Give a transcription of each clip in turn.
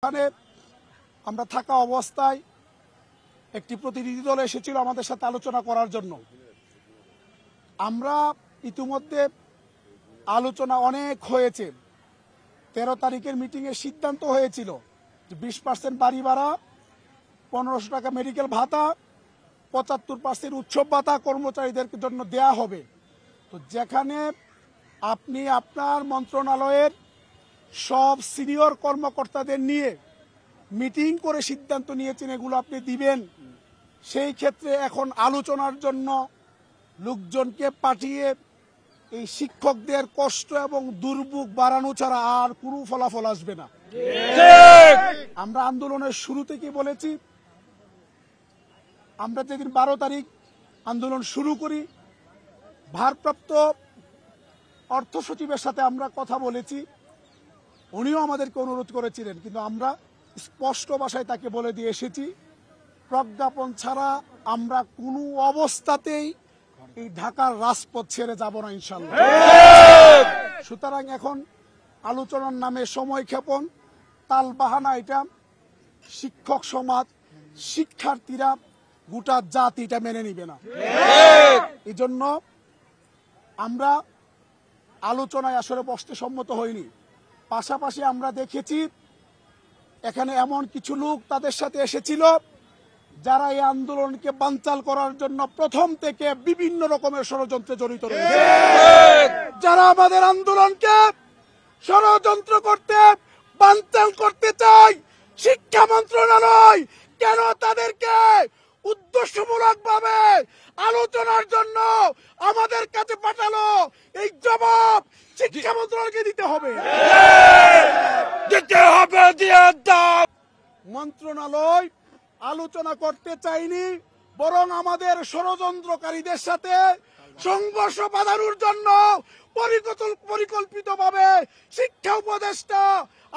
এখানে আমরা থাকা অবস্থায় একটি প্রতিনিধি দল এসেছিল আমাদের সাথে আলোচনা করার জন্য। আমরা ইতিমধ্যে আলোচনা অনেক হয়েছে। 13 তারিখের মিটিংয়ে সিদ্ধান্ত হয়েছিল যে 20% বাড়ি ভাড়া, 1500 টাকা মেডিকেল ভাতা, 75% উৎসব ভাতা কর্মচারীদের জন্য দেয়া হবে। তো যেখানে আপনি আপনার মন্ত্রণালয়ের সব সিনিয়র কর্মকর্তাদের নিয়ে মিটিং করে সিদ্ধান্ত নিয়েছেন এগুলো আপনি দিবেন, সেই ক্ষেত্রে এখন আলোচনার জন্য লোকজনকে পাঠিয়ে এই শিক্ষকদের কষ্ট এবং দুর্ভোগ বাড়ানো ছাড়া আর কোনো ফলাফল আসবে না। আমরা আন্দোলনের শুরু থেকে বলেছি, আমরা যেদিন 12 তারিখ আন্দোলন শুরু করি, ভারপ্রাপ্ত অর্থ সচিবের সাথে আমরা কথা বলেছি, উনিও আমাদেরকে অনুরোধ করেছিলেন, কিন্তু আমরা স্পষ্ট ভাষায় তাকে বলে দিয়ে এসেছি প্রজ্ঞাপন ছাড়া আমরা কোনো অবস্থাতেই এই ঢাকার রাজপথ ছেড়ে যাব না ইনশাল্লাহ। সুতরাং এখন আলোচনার নামে সময় ক্ষেপণ, তালবাহানা, এটা শিক্ষক সমাজ, শিক্ষার্থীরা, গোটা জাতি এটা মেনে নিবে না। এই জন্য আমরা আলোচনায় আসলে বসতে সম্মত হইনি। পাশাপাশি আমরা দেখেছি এখানে এমন কিছু লোক তাদের সাথে এসেছিল যারা এই আন্দোলনকে বানচাল করার জন্য প্রথম থেকে বিভিন্ন রকমের ষড়যন্ত্রে জড়িত রয়েছে, যারা আমাদের আন্দোলনকে ষড়যন্ত্র করতে বানচাল করতে চায়। শিক্ষা মন্ত্রণালয় কেন তাদেরকে উদ্দেশ্যমূলক ভাবে আলোচনার জন্য আমাদের কাছে পাঠালো, এই জবাব শিক্ষা মন্ত্রণালয়কে দিতে হবে। মন্ত্রণালয় আলোচনা করতে চাইনি, বরং আমাদের ষড়যন্ত্রকারীদের সাথে সংঘর্ষ বাঁধানোর জন্য পরিকল্পিতভাবে শিক্ষা উপদেষ্টা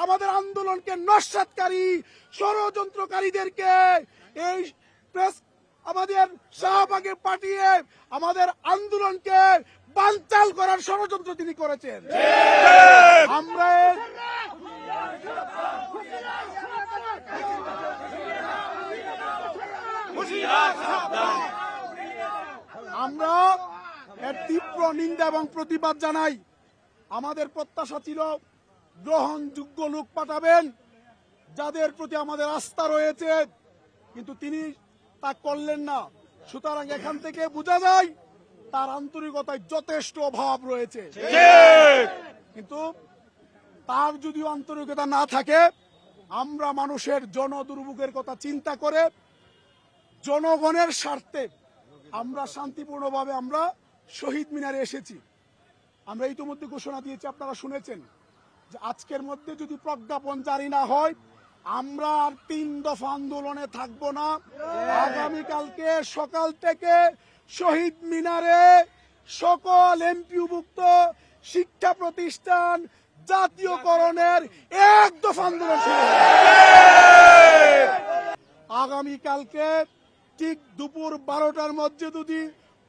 আমাদের আন্দোলনকে নস্যাৎকারী ষড়যন্ত্রকারীদেরকে এই প্রেস আমাদের শাহবাগে পাঠিয়ে আমাদের আন্দোলনকে বানচাল করার ষড়যন্ত্র তিনি করেছেন। আমরা এর তীব্র নিন্দা এবং প্রতিবাদ জানাই। আমাদের প্রত্যাশা ছিল গ্রহণযোগ্য লোক পাঠাবেন যাদের প্রতি আমাদের আস্থা রয়েছে, কিন্তু তিনি তা করলেন না। সুতরাং এখান থেকে বোঝা যায় তার আন্তরিকতায় যথেষ্ট অভাব রয়েছে। কিন্তু তার যদিও আন্তরিকতা না থাকে, আমরা মানুষের জনদুর্ভোগের কথা চিন্তা করে জনগণের স্বার্থে আমরা শান্তিপূর্ণভাবে আমরা শহীদ মিনারে এসেছি। আমরা ইতিমধ্যে ঘোষণা দিয়েছি, আপনারা শুনেছেন, যে আজকের মধ্যে যদি প্রজ্ঞাপন জারি না হয় আমরা আর 3 দফা আন্দোলনে থাকবো না। আগামীকালকে সকাল থেকে শহীদ মিনারে সকল এমপিওভুক্ত শিক্ষা প্রতিষ্ঠান জাতীয়করণের 1 দফা আন্দোলন শুরু হবে। আগামীকালকে ঠিক দুপুর 12টার মধ্যে যদি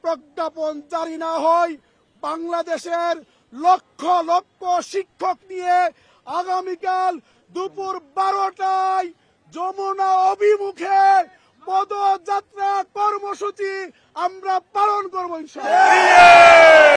প্রজ্ঞাপন জারি না হয়, বাংলাদেশের লক্ষ লক্ষ শিক্ষক নিয়ে আগামীকাল দুপুর 12টায় যমুনা অভিমুখে পদযাত্রা কর্মসূচি আমরা পালন করবো ইনশাআল্লাহ।